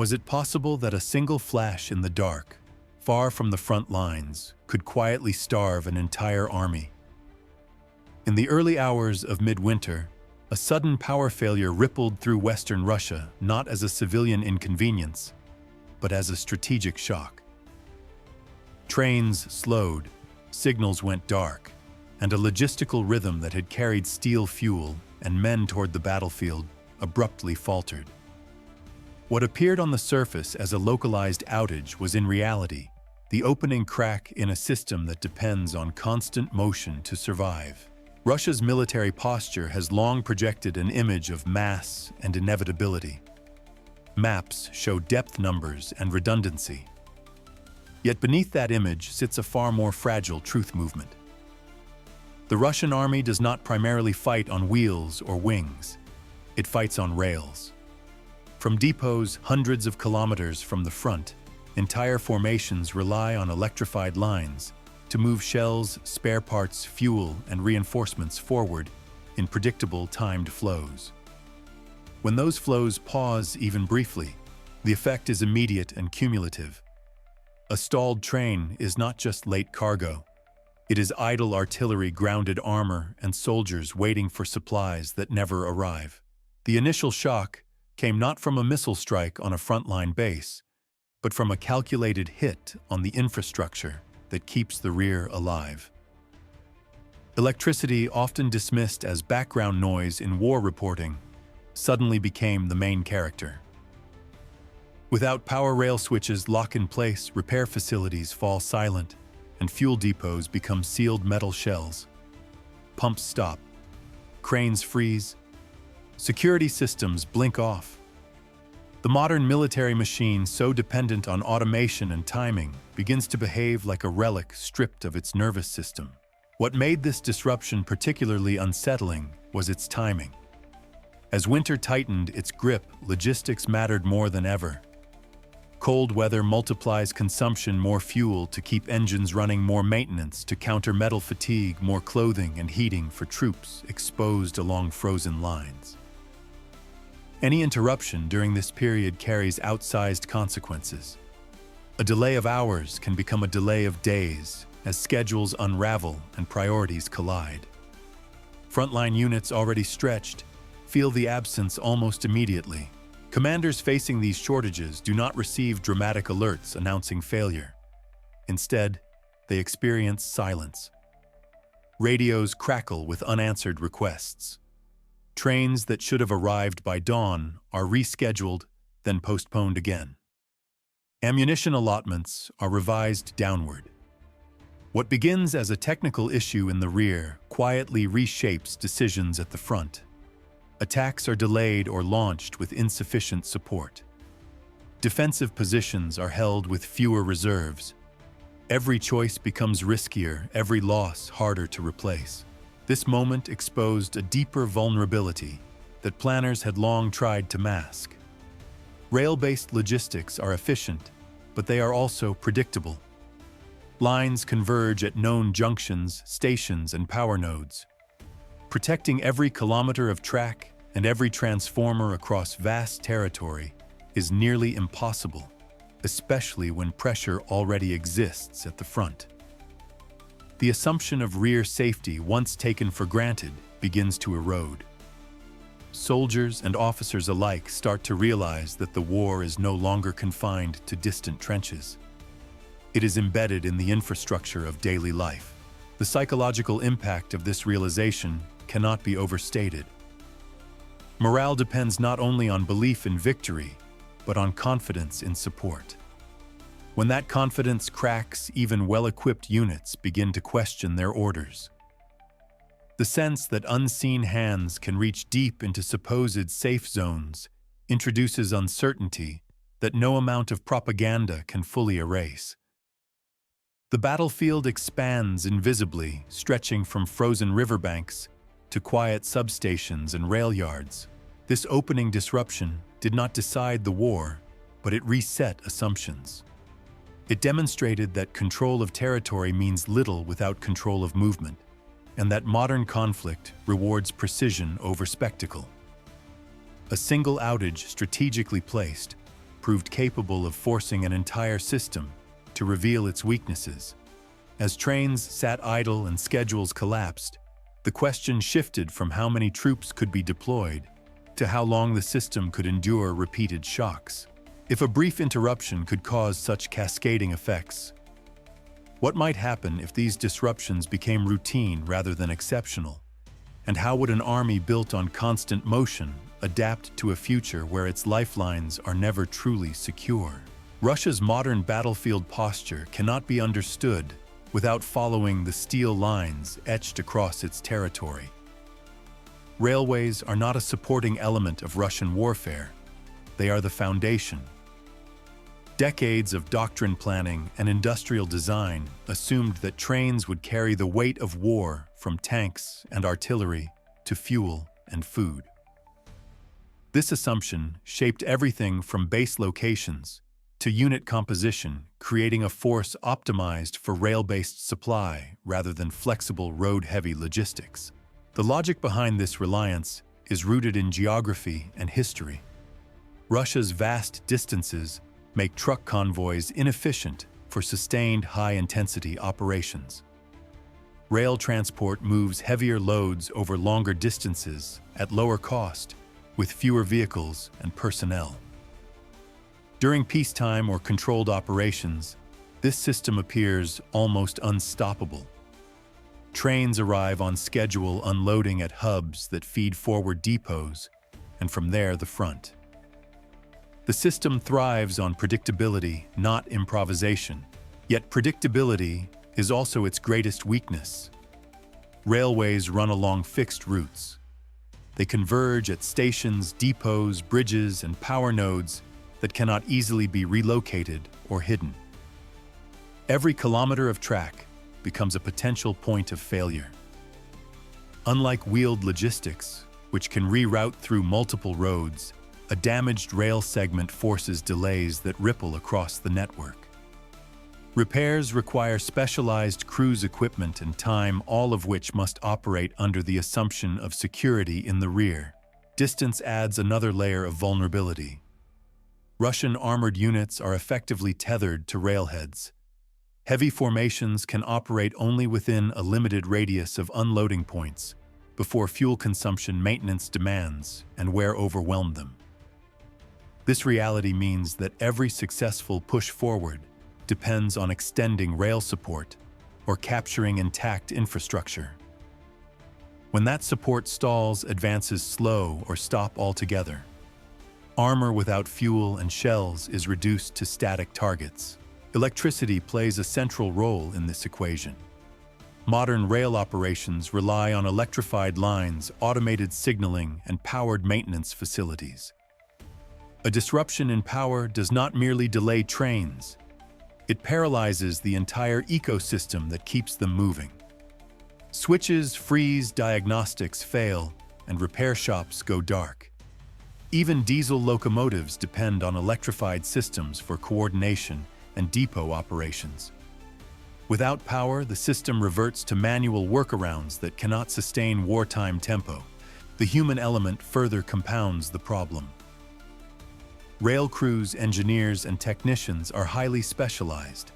Was it possible that a single flash in the dark, far from the front lines, could quietly starve an entire army? In the early hours of midwinter, a sudden power failure rippled through western Russia, not as a civilian inconvenience, but as a strategic shock. Trains slowed, signals went dark, and a logistical rhythm that had carried steel fuel and men toward the battlefield abruptly faltered. What appeared on the surface as a localized outage was in reality the opening crack in a system that depends on constant motion to survive. Russia's military posture has long projected an image of mass and inevitability. Maps show depth numbers and redundancy. Yet beneath that image sits a far more fragile truth movement. The Russian army does not primarily fight on wheels or wings. It fights on rails. From depots hundreds of kilometers from the front, entire formations rely on electrified lines to move shells, spare parts, fuel, and reinforcements forward in predictable, timed flows. When those flows pause even briefly, the effect is immediate and cumulative. A stalled train is not just late cargo. It is idle artillery, grounded armor, and soldiers waiting for supplies that never arrive. The initial shock came not from a missile strike on a frontline base, but from a calculated hit on the infrastructure that keeps the rear alive. Electricity, often dismissed as background noise in war reporting, suddenly became the main character. Without power rail switches lock in place, repair facilities fall silent, and fuel depots become sealed metal shells. Pumps stop, cranes freeze, security systems blink off. The modern military machine, so dependent on automation and timing, begins to behave like a relic stripped of its nervous system. What made this disruption particularly unsettling was its timing. As winter tightened its grip, logistics mattered more than ever. Cold weather multiplies consumption, more fuel to keep engines running, more maintenance to counter metal fatigue, more clothing and heating for troops exposed along frozen lines. Any interruption during this period carries outsized consequences. A delay of hours can become a delay of days as schedules unravel and priorities collide. Frontline units already stretched feel the absence almost immediately. Commanders facing these shortages do not receive dramatic alerts announcing failure. Instead, they experience silence. Radios crackle with unanswered requests. Trains that should have arrived by dawn are rescheduled, then postponed again. Ammunition allotments are revised downward. What begins as a technical issue in the rear quietly reshapes decisions at the front. Attacks are delayed or launched with insufficient support. Defensive positions are held with fewer reserves. Every choice becomes riskier, every loss harder to replace. This moment exposed a deeper vulnerability that planners had long tried to mask. Rail-based logistics are efficient, but they are also predictable. Lines converge at known junctions, stations, and power nodes. Protecting every kilometer of track and every transformer across vast territory is nearly impossible, especially when pressure already exists at the front. The assumption of rear safety, once taken for granted, begins to erode. Soldiers and officers alike start to realize that the war is no longer confined to distant trenches. It is embedded in the infrastructure of daily life. The psychological impact of this realization cannot be overstated. Morale depends not only on belief in victory, but on confidence in support. When that confidence cracks, even well-equipped units begin to question their orders. The sense that unseen hands can reach deep into supposed safe zones introduces uncertainty that no amount of propaganda can fully erase. The battlefield expands invisibly, stretching from frozen riverbanks to quiet substations and rail yards. This opening disruption did not decide the war, but it reset assumptions. It demonstrated that control of territory means little without control of movement, and that modern conflict rewards precision over spectacle. A single outage strategically placed proved capable of forcing an entire system to reveal its weaknesses. As trains sat idle and schedules collapsed, the question shifted from how many troops could be deployed to how long the system could endure repeated shocks. If a brief interruption could cause such cascading effects, what might happen if these disruptions became routine rather than exceptional? And how would an army built on constant motion adapt to a future where its lifelines are never truly secure? Russia's modern battlefield posture cannot be understood without following the steel lines etched across its territory. Railways are not a supporting element of Russian warfare. They are the foundation. Decades of doctrine planning and industrial design assumed that trains would carry the weight of war from tanks and artillery to fuel and food. This assumption shaped everything from base locations to unit composition, creating a force optimized for rail-based supply rather than flexible road-heavy logistics. The logic behind this reliance is rooted in geography and history. Russia's vast distances make truck convoys inefficient for sustained high-intensity operations. Rail transport moves heavier loads over longer distances at lower cost, with fewer vehicles and personnel. During peacetime or controlled operations, this system appears almost unstoppable. Trains arrive on schedule, unloading at hubs that feed forward depots, and from there the front. The system thrives on predictability, not improvisation. Yet predictability is also its greatest weakness. Railways run along fixed routes. They converge at stations, depots, bridges, and power nodes that cannot easily be relocated or hidden. Every kilometer of track becomes a potential point of failure. Unlike wheeled logistics, which can reroute through multiple roads, a damaged rail segment forces delays that ripple across the network. Repairs require specialized crews, equipment, and time, all of which must operate under the assumption of security in the rear. Distance adds another layer of vulnerability. Russian armored units are effectively tethered to railheads. Heavy formations can operate only within a limited radius of unloading points before fuel consumption, maintenance demands, and wear overwhelm them. This reality means that every successful push forward depends on extending rail support or capturing intact infrastructure. When that support stalls, advances slow or stop altogether. Armor without fuel and shells is reduced to static targets. Electricity plays a central role in this equation. Modern rail operations rely on electrified lines, automated signaling, and powered maintenance facilities. A disruption in power does not merely delay trains. It paralyzes the entire ecosystem that keeps them moving. Switches freeze, diagnostics fail, and repair shops go dark. Even diesel locomotives depend on electrified systems for coordination and depot operations. Without power, the system reverts to manual workarounds that cannot sustain wartime tempo. The human element further compounds the problem. Rail crews, engineers, and technicians are highly specialized.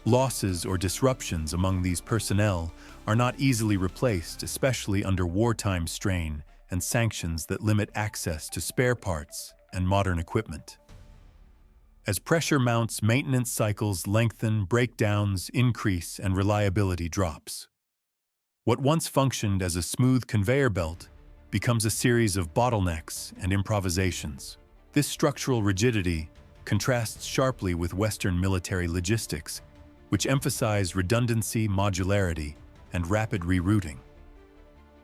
Losses or disruptions among these personnel are not easily replaced, especially under wartime strain and sanctions that limit access to spare parts and modern equipment. As pressure mounts, maintenance cycles lengthen, breakdowns increase, and reliability drops. What once functioned as a smooth conveyor belt becomes a series of bottlenecks and improvisations. This structural rigidity contrasts sharply with Western military logistics, which emphasize redundancy, modularity, and rapid rerouting.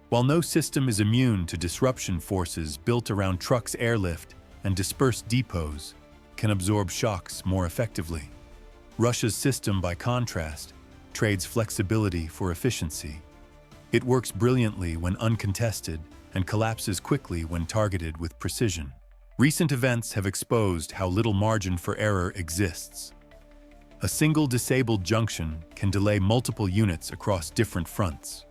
While no system is immune to disruption, forces built around trucks, airlift, and dispersed depots can absorb shocks more effectively. Russia's system, by contrast, trades flexibility for efficiency. It works brilliantly when uncontested and collapses quickly when targeted with precision. Recent events have exposed how little margin for error exists. A single disabled junction can delay multiple units across different fronts.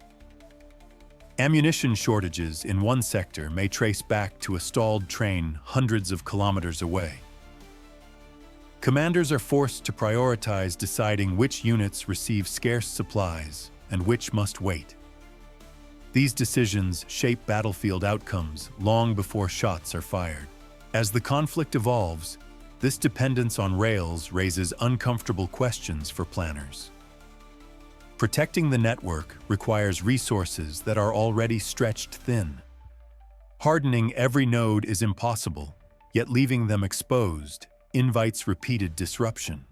Ammunition shortages in one sector may trace back to a stalled train hundreds of kilometers away. Commanders are forced to prioritize deciding which units receive scarce supplies and which must wait. These decisions shape battlefield outcomes long before shots are fired. As the conflict evolves, this dependence on rails raises uncomfortable questions for planners. Protecting the network requires resources that are already stretched thin. Hardening every node is impossible, yet leaving them exposed invites repeated disruption.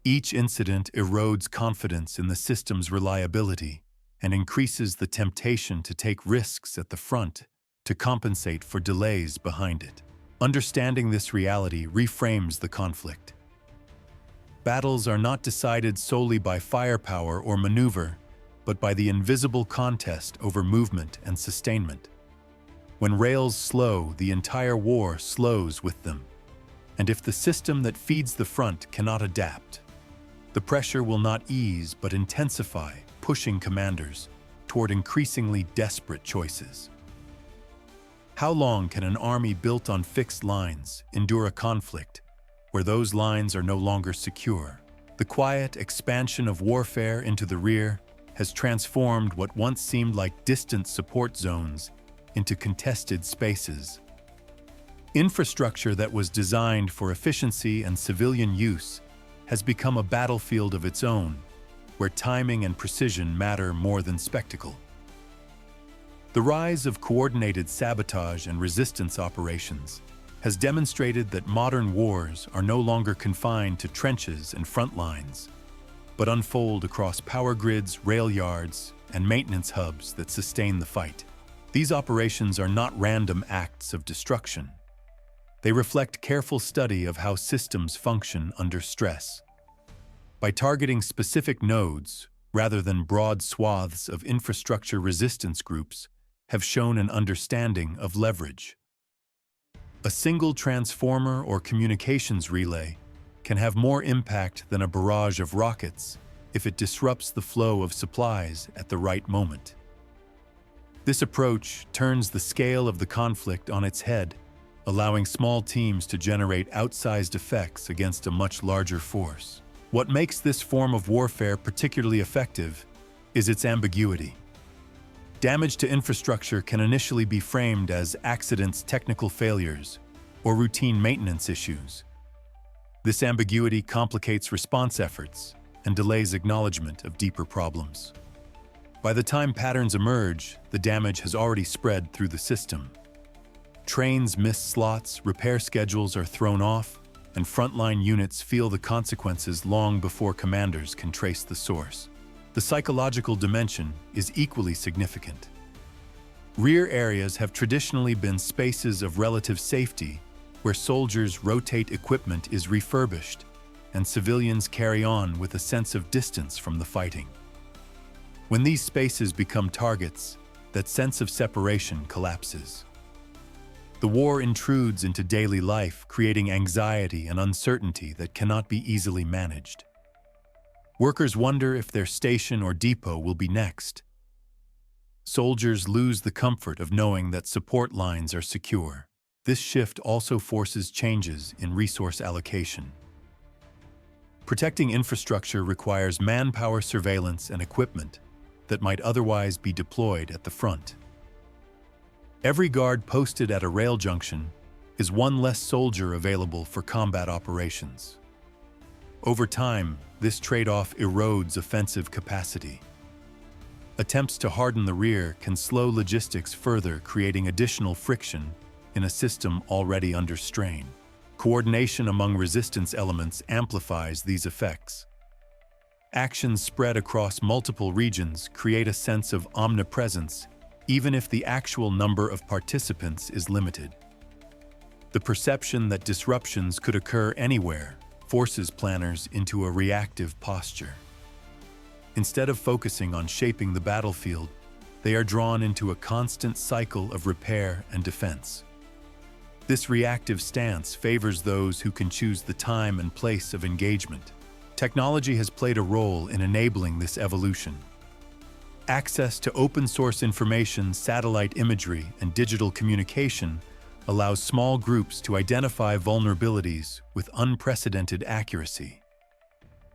Each incident erodes confidence in the system's reliability and increases the temptation to take risks at the front to compensate for delays behind it. Understanding this reality reframes the conflict. Battles are not decided solely by firepower or maneuver, but by the invisible contest over movement and sustainment. When rails slow, the entire war slows with them. And if the system that feeds the front cannot adapt, the pressure will not ease but intensify, pushing commanders toward increasingly desperate choices. How long can an army built on fixed lines endure a conflict where those lines are no longer secure? The quiet expansion of warfare into the rear has transformed what once seemed like distant support zones into contested spaces. Infrastructure that was designed for efficiency and civilian use has become a battlefield of its own, where timing and precision matter more than spectacle. The rise of coordinated sabotage and resistance operations has demonstrated that modern wars are no longer confined to trenches and front lines, but unfold across power grids, rail yards, and maintenance hubs that sustain the fight. These operations are not random acts of destruction. They reflect careful study of how systems function under stress. By targeting specific nodes, rather than broad swaths of infrastructure, resistance groups have shown an understanding of leverage. A single transformer or communications relay can have more impact than a barrage of rockets if it disrupts the flow of supplies at the right moment. This approach turns the scale of the conflict on its head, allowing small teams to generate outsized effects against a much larger force. What makes this form of warfare particularly effective is its ambiguity. Damage to infrastructure can initially be framed as accidents, technical failures, or routine maintenance issues. This ambiguity complicates response efforts and delays acknowledgement of deeper problems. By the time patterns emerge, the damage has already spread through the system. Trains miss slots, repair schedules are thrown off, and frontline units feel the consequences long before commanders can trace the source. The psychological dimension is equally significant. Rear areas have traditionally been spaces of relative safety where soldiers rotate, equipment is refurbished, and civilians carry on with a sense of distance from the fighting. When these spaces become targets, that sense of separation collapses. The war intrudes into daily life, creating anxiety and uncertainty that cannot be easily managed. Workers wonder if their station or depot will be next. Soldiers lose the comfort of knowing that support lines are secure. This shift also forces changes in resource allocation. Protecting infrastructure requires manpower, surveillance, and equipment that might otherwise be deployed at the front. Every guard posted at a rail junction is one less soldier available for combat operations. Over time, this trade-off erodes offensive capacity. Attempts to harden the rear can slow logistics further, creating additional friction in a system already under strain. Coordination among resistance elements amplifies these effects. Actions spread across multiple regions create a sense of omnipresence, even if the actual number of participants is limited. The perception that disruptions could occur anywhere forces planners into a reactive posture. Instead of focusing on shaping the battlefield, they are drawn into a constant cycle of repair and defense. This reactive stance favors those who can choose the time and place of engagement. Technology has played a role in enabling this evolution. Access to open-source information, satellite imagery, and digital communication allows small groups to identify vulnerabilities with unprecedented accuracy.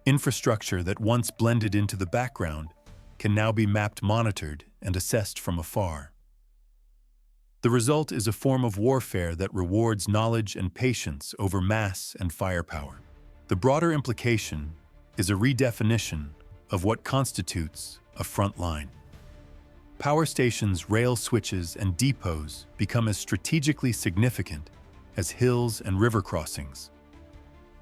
Infrastructure that once blended into the background can now be mapped, monitored, and assessed from afar. The result is a form of warfare that rewards knowledge and patience over mass and firepower. The broader implication is a redefinition of what constitutes a front line. Power stations, rail switches, and depots become as strategically significant as hills and river crossings.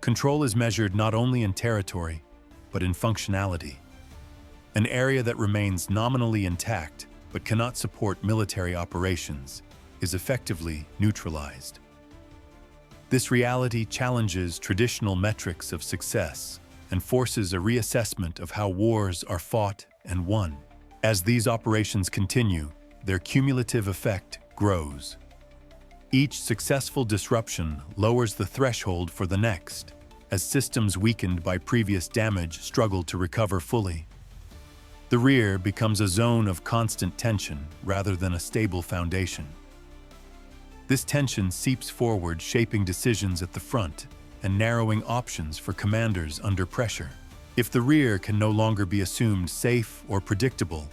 Control is measured not only in territory, but in functionality. An area that remains nominally intact but cannot support military operations is effectively neutralized. This reality challenges traditional metrics of success and forces a reassessment of how wars are fought and won. As these operations continue, their cumulative effect grows. Each successful disruption lowers the threshold for the next, as systems weakened by previous damage struggle to recover fully. The rear becomes a zone of constant tension rather than a stable foundation. This tension seeps forward, shaping decisions at the front and narrowing options for commanders under pressure. If the rear can no longer be assumed safe or predictable,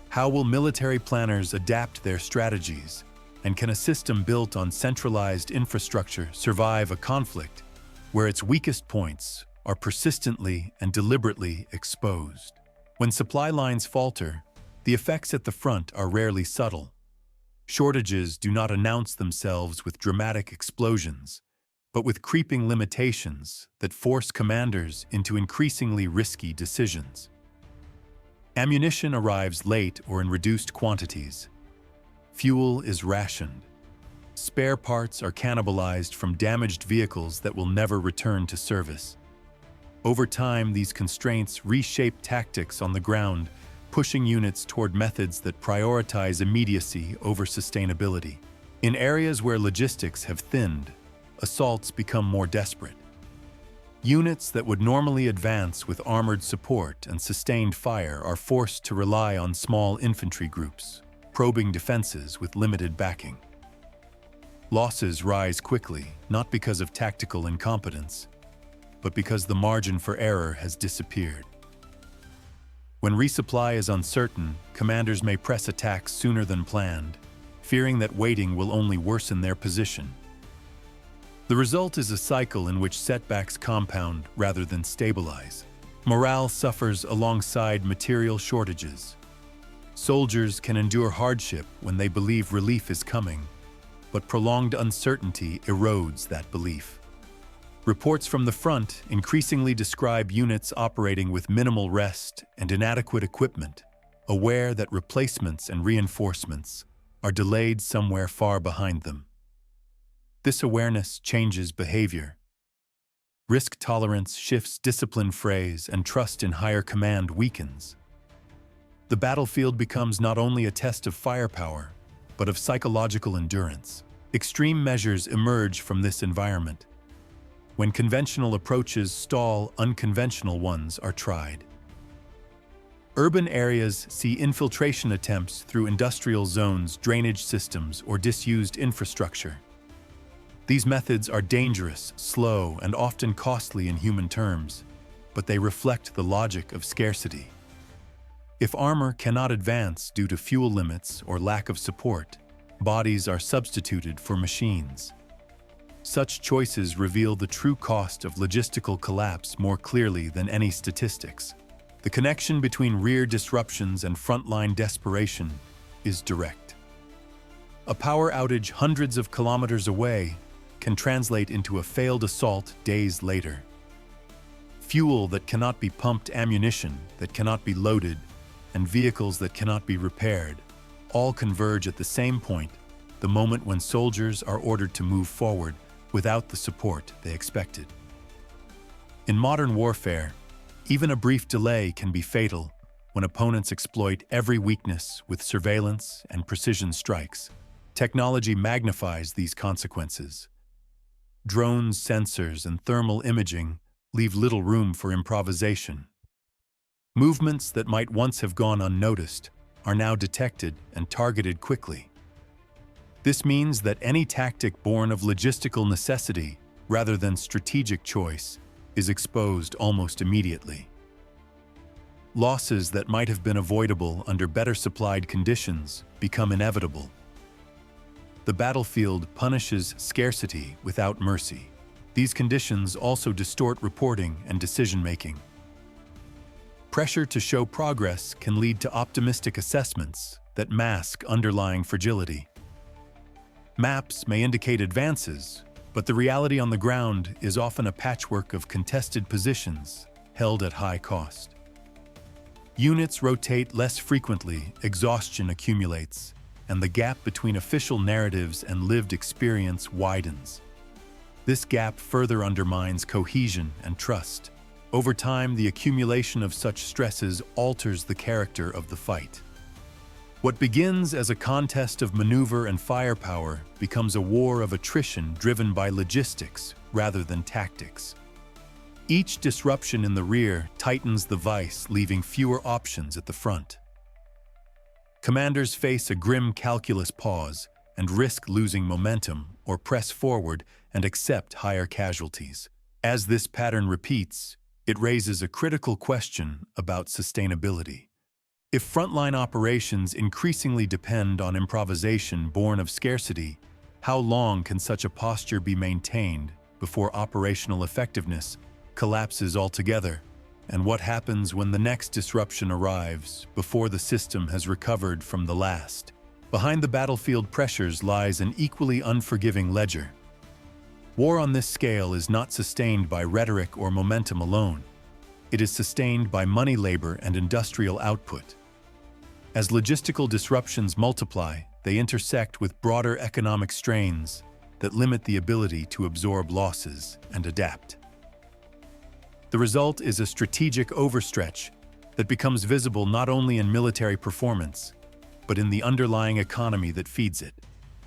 how will military planners adapt their strategies, and can a system built on centralized infrastructure survive a conflict where its weakest points are persistently and deliberately exposed? When supply lines falter, the effects at the front are rarely subtle. Shortages do not announce themselves with dramatic explosions, but with creeping limitations that force commanders into increasingly risky decisions. Ammunition arrives late or in reduced quantities. Fuel is rationed. Spare parts are cannibalized from damaged vehicles that will never return to service. Over time, these constraints reshape tactics on the ground, pushing units toward methods that prioritize immediacy over sustainability. In areas where logistics have thinned, assaults become more desperate. Units that would normally advance with armored support and sustained fire are forced to rely on small infantry groups, probing defenses with limited backing. Losses rise quickly, not because of tactical incompetence, but because the margin for error has disappeared. When resupply is uncertain, commanders may press attacks sooner than planned, fearing that waiting will only worsen their position. The result is a cycle in which setbacks compound rather than stabilize. Morale suffers alongside material shortages. Soldiers can endure hardship when they believe relief is coming, but prolonged uncertainty erodes that belief. Reports from the front increasingly describe units operating with minimal rest and inadequate equipment, aware that replacements and reinforcements are delayed somewhere far behind them. This awareness changes behavior. Risk tolerance shifts, discipline frays, and trust in higher command weakens. The battlefield becomes not only a test of firepower, but of psychological endurance. Extreme measures emerge from this environment. When conventional approaches stall, unconventional ones are tried. Urban areas see infiltration attempts through industrial zones, drainage systems, or disused infrastructure. These methods are dangerous, slow, and often costly in human terms, but they reflect the logic of scarcity. If armor cannot advance due to fuel limits or lack of support, bodies are substituted for machines. Such choices reveal the true cost of logistical collapse more clearly than any statistics. The connection between rear disruptions and frontline desperation is direct. A power outage hundreds of kilometers away can translate into a failed assault days later. Fuel that cannot be pumped, ammunition that cannot be loaded, and vehicles that cannot be repaired all converge at the same point, the moment when soldiers are ordered to move forward without the support they expected. In modern warfare, even a brief delay can be fatal when opponents exploit every weakness with surveillance and precision strikes. Technology magnifies these consequences. Drones, sensors, and thermal imaging leave little room for improvisation. Movements that might once have gone unnoticed are now detected and targeted quickly. This means that any tactic born of logistical necessity, rather than strategic choice, is exposed almost immediately. Losses that might have been avoidable under better supplied conditions become inevitable. The battlefield punishes scarcity without mercy. These conditions also distort reporting and decision-making. Pressure to show progress can lead to optimistic assessments that mask underlying fragility. Maps may indicate advances, but the reality on the ground is often a patchwork of contested positions held at high cost. Units rotate less frequently, exhaustion accumulates, and the gap between official narratives and lived experience widens. This gap further undermines cohesion and trust. Over time, the accumulation of such stresses alters the character of the fight. What begins as a contest of maneuver and firepower becomes a war of attrition driven by logistics rather than tactics. Each disruption in the rear tightens the vice, leaving fewer options at the front. Commanders face a grim calculus pause and risk losing momentum or press forward and accept higher casualties. As this pattern repeats, it raises a critical question about sustainability. If frontline operations increasingly depend on improvisation born of scarcity, how long can such a posture be maintained before operational effectiveness collapses altogether? And what happens when the next disruption arrives before the system has recovered from the last? Behind the battlefield pressures lies an equally unforgiving ledger. War on this scale is not sustained by rhetoric or momentum alone. It is sustained by money, labor, and industrial output. As logistical disruptions multiply, they intersect with broader economic strains that limit the ability to absorb losses and adapt. The result is a strategic overstretch that becomes visible not only in military performance, but in the underlying economy that feeds it.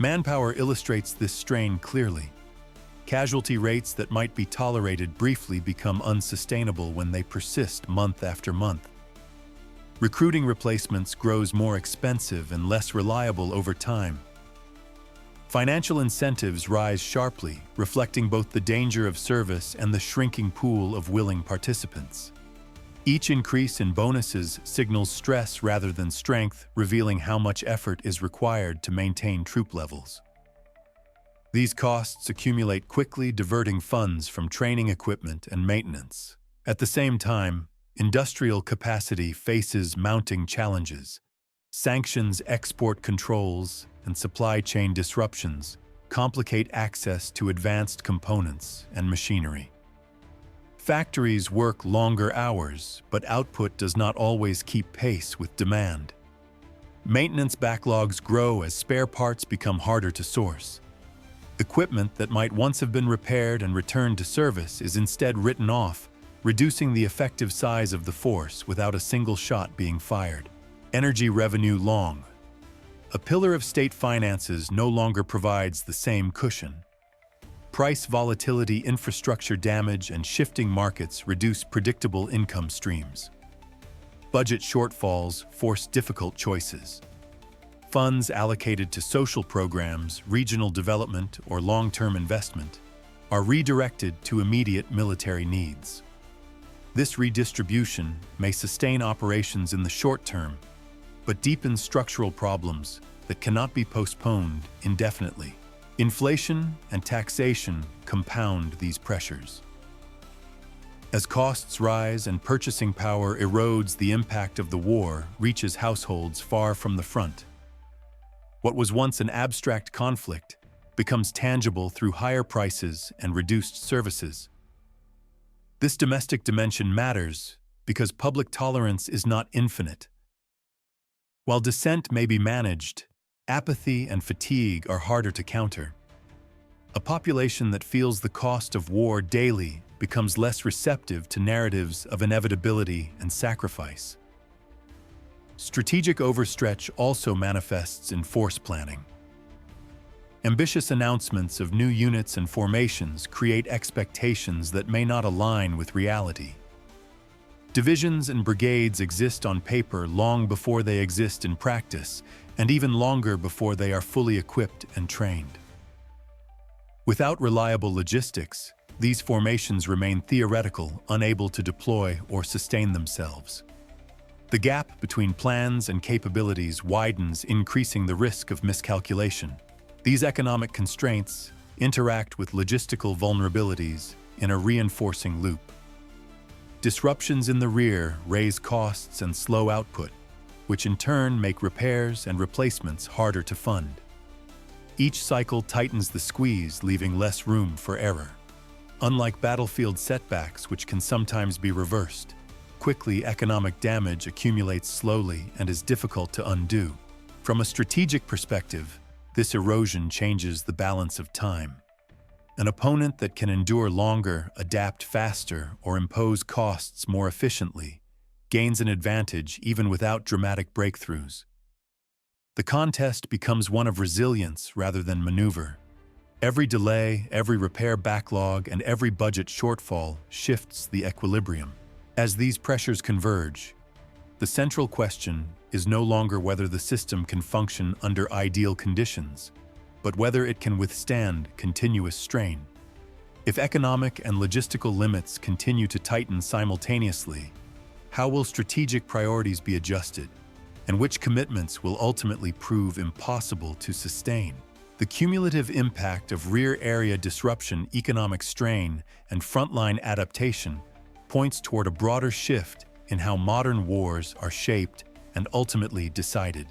Manpower illustrates this strain clearly. Casualty rates that might be tolerated briefly become unsustainable when they persist month after month. Recruiting replacements grows more expensive and less reliable over time. Financial incentives rise sharply, reflecting both the danger of service and the shrinking pool of willing participants. Each increase in bonuses signals stress rather than strength, revealing how much effort is required to maintain troop levels. These costs accumulate quickly, diverting funds from training equipment and maintenance. At the same time, industrial capacity faces mounting challenges. Sanctions, export controls, and supply chain disruptions complicate access to advanced components and machinery. Factories work longer hours, but output does not always keep pace with demand. Maintenance backlogs grow as spare parts become harder to source. Equipment that might once have been repaired and returned to service is instead written off, reducing the effective size of the force without a single shot being fired. Energy revenue long. A pillar of state finances no longer provides the same cushion. Price volatility, infrastructure damage, and shifting markets reduce predictable income streams. Budget shortfalls force difficult choices. Funds allocated to social programs, regional development, or long-term investment are redirected to immediate military needs. This redistribution may sustain operations in the short term, but deepens structural problems that cannot be postponed indefinitely. Inflation and taxation compound these pressures. As costs rise and purchasing power erodes, the impact of the war reaches households far from the front. What was once an abstract conflict becomes tangible through higher prices and reduced services. This domestic dimension matters because public tolerance is not infinite. While dissent may be managed, apathy and fatigue are harder to counter. A population that feels the cost of war daily becomes less receptive to narratives of inevitability and sacrifice. Strategic overstretch also manifests in force planning. Ambitious announcements of new units and formations create expectations that may not align with reality. Divisions and brigades exist on paper long before they exist in practice, and even longer before they are fully equipped and trained. Without reliable logistics, these formations remain theoretical, unable to deploy or sustain themselves. The gap between plans and capabilities widens, increasing the risk of miscalculation. These economic constraints interact with logistical vulnerabilities in a reinforcing loop. Disruptions in the rear raise costs and slow output, which in turn make repairs and replacements harder to fund. Each cycle tightens the squeeze, leaving less room for error. Unlike battlefield setbacks, which can sometimes be reversed, quickly economic damage accumulates slowly and is difficult to undo. From a strategic perspective, this erosion changes the balance of time. An opponent that can endure longer, adapt faster, or impose costs more efficiently gains an advantage even without dramatic breakthroughs. The contest becomes one of resilience rather than maneuver. Every delay, every repair backlog, and every budget shortfall shifts the equilibrium. As these pressures converge, the central question is no longer whether the system can function under ideal conditions, but whether it can withstand continuous strain. If economic and logistical limits continue to tighten simultaneously, how will strategic priorities be adjusted, and which commitments will ultimately prove impossible to sustain? The cumulative impact of rear area disruption, economic strain, and frontline adaptation points toward a broader shift in how modern wars are shaped and ultimately decided.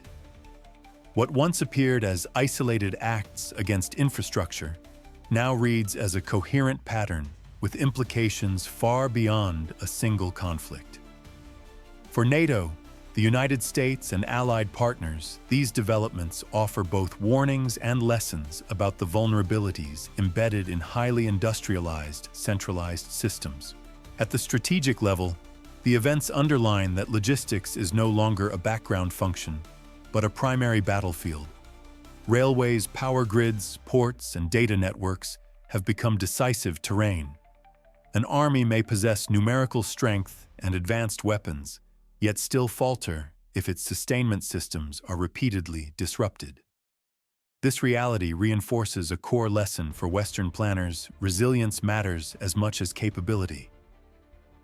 What once appeared as isolated acts against infrastructure now reads as a coherent pattern with implications far beyond a single conflict. For NATO, the United States, and allied partners, these developments offer both warnings and lessons about the vulnerabilities embedded in highly industrialized, centralized systems. At the strategic level, the events underline that logistics is no longer a background function, but a primary battlefield. Railways, power grids, ports, and data networks have become decisive terrain. An army may possess numerical strength and advanced weapons, yet still falter if its sustainment systems are repeatedly disrupted. This reality reinforces a core lesson for Western planners: resilience matters as much as capability.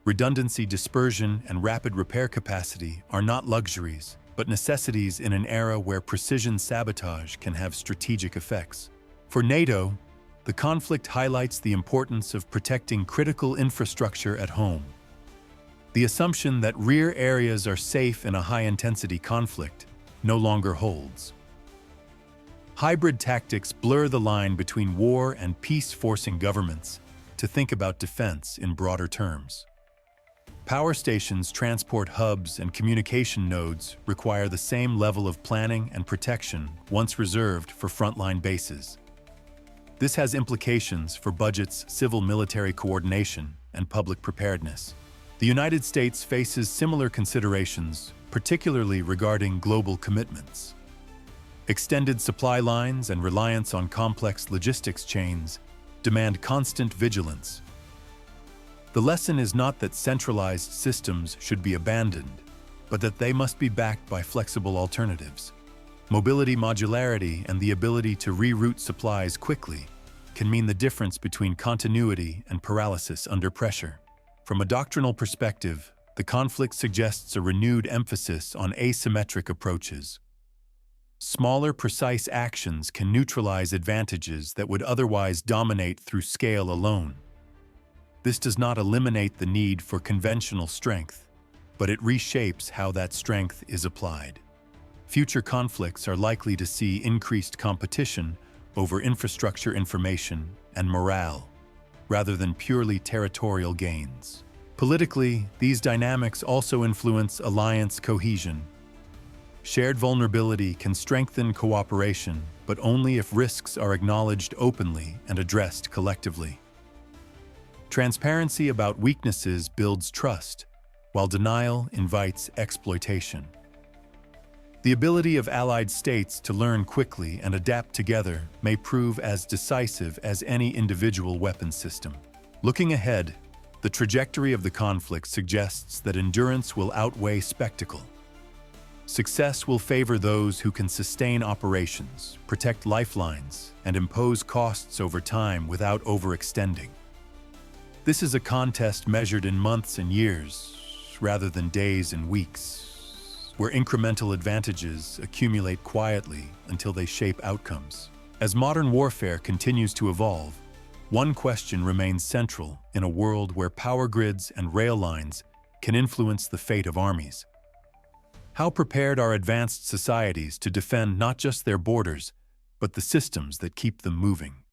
Redundancy, dispersion, and rapid repair capacity are not luxuries, but necessities in an era where precision sabotage can have strategic effects. For NATO, the conflict highlights the importance of protecting critical infrastructure at home. The assumption that rear areas are safe in a high-intensity conflict no longer holds. Hybrid tactics blur the line between war and peace, forcing governments to think about defense in broader terms. Power stations, transport hubs, and communication nodes require the same level of planning and protection once reserved for frontline bases. This has implications for budgets, civil-military coordination, and public preparedness. The United States faces similar considerations, particularly regarding global commitments. Extended supply lines and reliance on complex logistics chains demand constant vigilance. The lesson is not that centralized systems should be abandoned, but that they must be backed by flexible alternatives. Mobility, modularity, and the ability to reroute supplies quickly can mean the difference between continuity and paralysis under pressure. From a doctrinal perspective, the conflict suggests a renewed emphasis on asymmetric approaches. Smaller, precise actions can neutralize advantages that would otherwise dominate through scale alone. This does not eliminate the need for conventional strength, but it reshapes how that strength is applied. Future conflicts are likely to see increased competition over infrastructure, information, and morale, rather than purely territorial gains. Politically, these dynamics also influence alliance cohesion. Shared vulnerability can strengthen cooperation, but only if risks are acknowledged openly and addressed collectively. Transparency about weaknesses builds trust, while denial invites exploitation. The ability of allied states to learn quickly and adapt together may prove as decisive as any individual weapon system. Looking ahead, The trajectory of the conflict suggests that endurance will outweigh spectacle. Success will favor those who can sustain operations, protect lifelines, and impose costs over time without overextending. This is a contest measured in months and years, rather than days and weeks, where incremental advantages accumulate quietly until they shape outcomes. As modern warfare continues to evolve, one question remains central in a world where power grids and rail lines can influence the fate of armies. How prepared are advanced societies to defend not just their borders, but the systems that keep them moving?